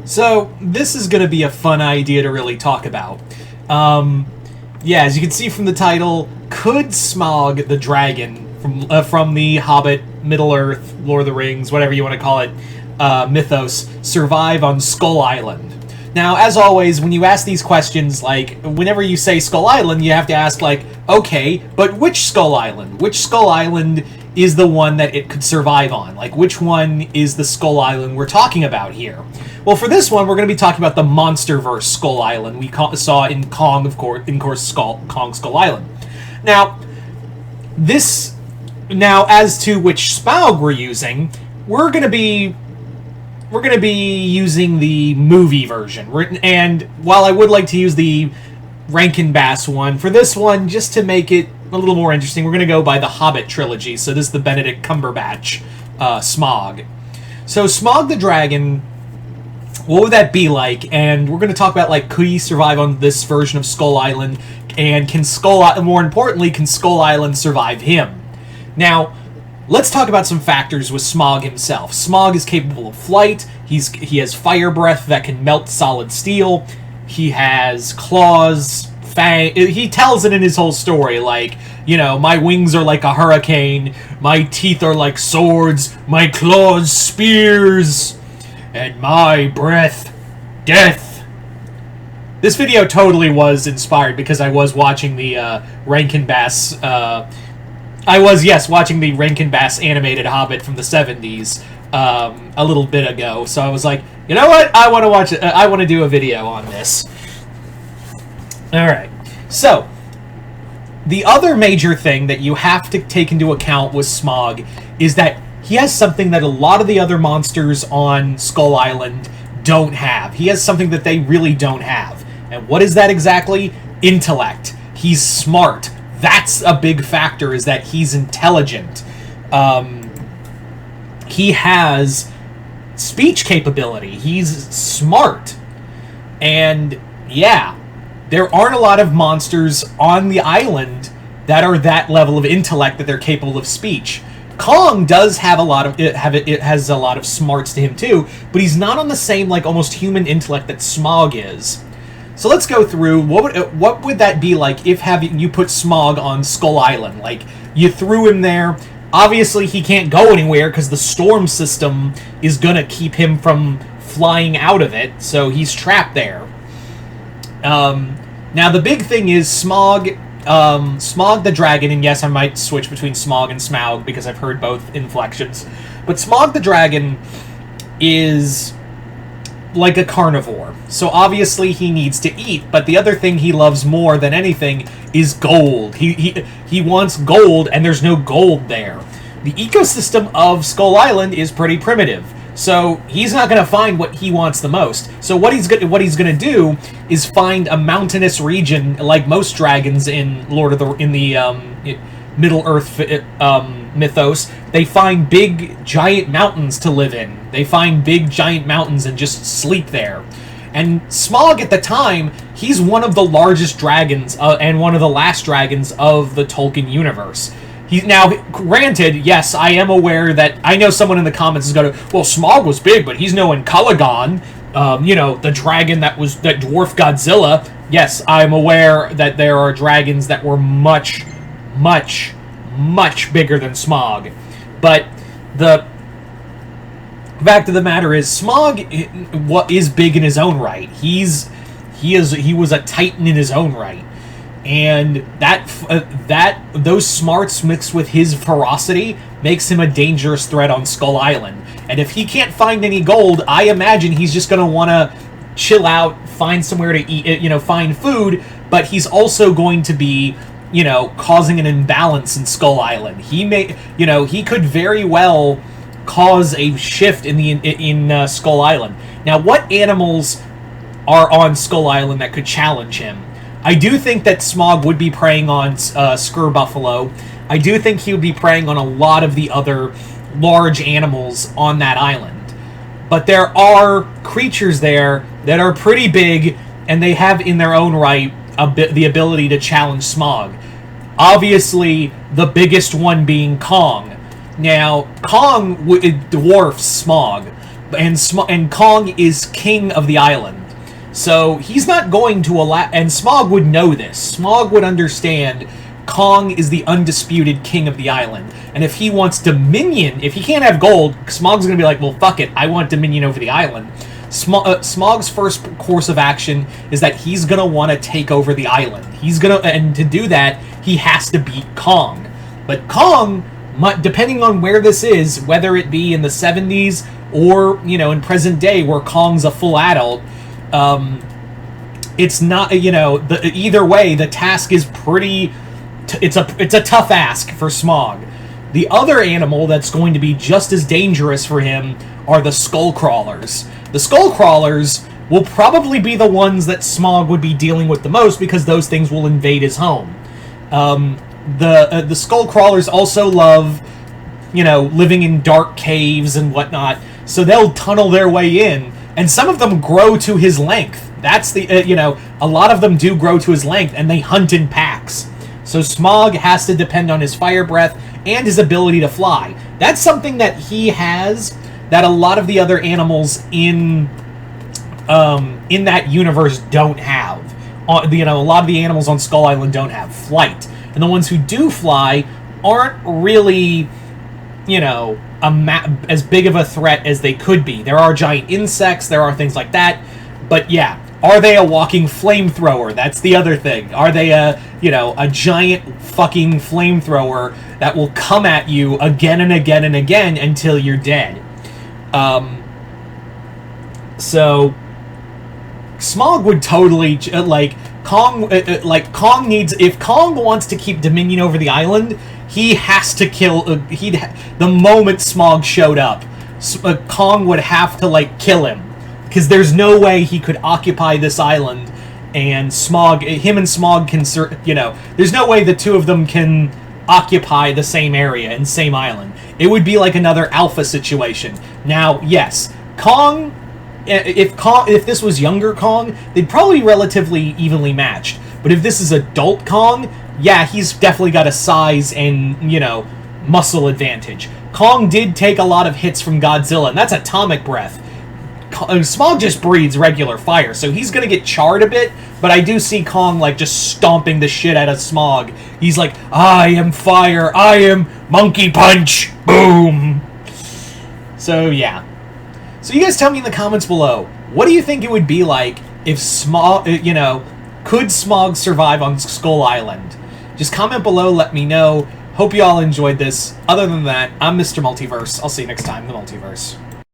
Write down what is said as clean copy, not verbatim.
So, this is going to be a fun idea to really talk about. Yeah, as you can see from the title, could Smaug the dragon from the Hobbit, Middle-earth, Lord of the Rings, whatever you want to call it, mythos, survive on Skull Island? Now, as always, when you ask these questions, like, whenever you say Skull Island, you have to ask, like, okay, but which Skull Island? Which Skull Island is the one that it could survive on? Like, which one is the Skull Island we're talking about here? Well, for this one, we're going to be talking about the MonsterVerse Skull Island we saw in Kong, Kong Skull Island. Now, as to which Smaug we're using, we're going to be using the movie version. And while I would like to use the Rankin Bass one, for this one, just to make it a little more interesting, we're going to go by the Hobbit trilogy. So this is the Benedict Cumberbatch Smaug. So Smaug the Dragon, what would that be like? And we're going to talk about, like, could he survive on this version of Skull Island? And more importantly, can Skull Island survive him? Now, let's talk about some factors with Smaug himself. Smaug is capable of flight. He has fire breath that can melt solid steel. He has claws, fang. He tells it in his whole story, like, you know, my wings are like a hurricane, my teeth are like swords, my claws spears, and my breath death. This video totally was inspired because I was watching the Rankin Bass. Watching the Rankin Bass animated Hobbit from the 70s a little bit ago. So I was like, you know what? I want to watch it. I want to do a video on this. All right. So the other major thing that you have to take into account with Smaug is that he has something that a lot of the other monsters on Skull Island don't have. He has something that they really don't have. And what is that exactly? Intellect. He's smart. That's a big factor, is that he's intelligent. He has speech capability. He's smart. And, yeah, there aren't a lot of monsters on the island that are that level of intellect that they're capable of speech. Kong does have a lot of it has a lot of smarts to him too, but he's not on the same, like, almost human intellect that Smaug is. So let's go through what would that be like if you put Smaug on Skull Island? Like, you threw him there. Obviously, he can't go anywhere because the storm system is gonna keep him from flying out of it, so he's trapped there. Now the big thing is Smaug the Dragon, and yes, I might switch between Smaug and Smaug because I've heard both inflections. But Smaug the Dragon is like a carnivore. So obviously he needs to eat, but the other thing he loves more than anything is gold. He wants gold, and there's no gold there. The ecosystem of Skull Island is pretty primitive. So he's not going to find what he wants the most. So what he's going to do is find a mountainous region, like most dragons in Middle Earth mythos. They find big giant mountains to live in. They find big giant mountains and just sleep there. And Smaug at the time, he's one of the largest dragons and one of the last dragons of the Tolkien universe. Now, granted, yes, I am aware that I know someone in the comments is going to, well, Smaug was big, but he's no Encalagon, the dragon that dwarfed Godzilla. Yes, I'm aware that there are dragons that were much, much, much bigger than Smaug. But the fact of the matter is, Smaug is big in his own right. He was a titan in his own right. And those smarts mixed with his ferocity makes him a dangerous threat on Skull Island. And if he can't find any gold, I imagine he's just going to want to chill out, find somewhere to eat, find food, but he's also going to be, causing an imbalance in Skull Island. He could very well cause a shift in Skull Island. Now, what animals are on Skull Island that could challenge him? I do think that Smaug would be preying on Skur Buffalo. I do think he would be preying on a lot of the other large animals on that island. But there are creatures there that are pretty big, and they have in their own right the ability to challenge Smaug. Obviously, the biggest one being Kong. Now, Kong dwarfs Smaug. and Kong is king of the island. So he's not going to allow, and Smaug would know this. Smaug would understand Kong is the undisputed king of the island. And if he wants dominion, if he can't have gold, Smaug's going to be like, well, fuck it, I want dominion over the island. Smaug's first course of action is that he's going to want to take over the island. And to do that, he has to beat Kong. But Kong, depending on where this is, whether it be in the 70s or, in present day where Kong's a full adult, it's not, either way, the task is pretty, it's a tough ask for Smaug. The other animal that's going to be just as dangerous for him are the skull crawlers. The skull crawlers will probably be the ones that Smaug would be dealing with the most because those things will invade his home. The skull crawlers also love, living in dark caves and whatnot, so they'll tunnel their way in, and some of them grow to his length. That's a lot of them do grow to his length, and they hunt in packs. So Smaug has to depend on his fire breath and his ability to fly. That's something that he has that a lot of the other animals in that universe don't have. A lot of the animals on Skull Island don't have flight. And the ones who do fly aren't really, as big of a threat as they could be. There are giant insects, there are things like that. But yeah, are they a walking flamethrower? That's the other thing. Are they a giant fucking flamethrower that will come at you again and again and again until you're dead? So Smaug would totally Kong. Kong needs, if Kong wants to keep dominion over the island, he has to kill. The moment Smaug showed up, Kong would have to kill him, because there's no way he could occupy this island and him and Smaug can, there's no way the two of them can occupy the same area and same island. It would be like another alpha situation. Now, yes, Kong, if this was younger Kong, they'd probably be relatively evenly matched. But if this is adult Kong, yeah, he's definitely got a size and, muscle advantage. Kong did take a lot of hits from Godzilla, and that's atomic breath. Smaug just breathes regular fire, so he's gonna get charred a bit, but I do see Kong, just stomping the shit out of Smaug. He's like, I am fire, I am monkey punch, boom! So, yeah. So you guys tell me in the comments below, what do you think it would be like if Smaug, could Smaug survive on Skull Island? Just comment below, let me know. Hope you all enjoyed this. Other than that, I'm Mr. Multiverse. I'll see you next time in the Multiverse.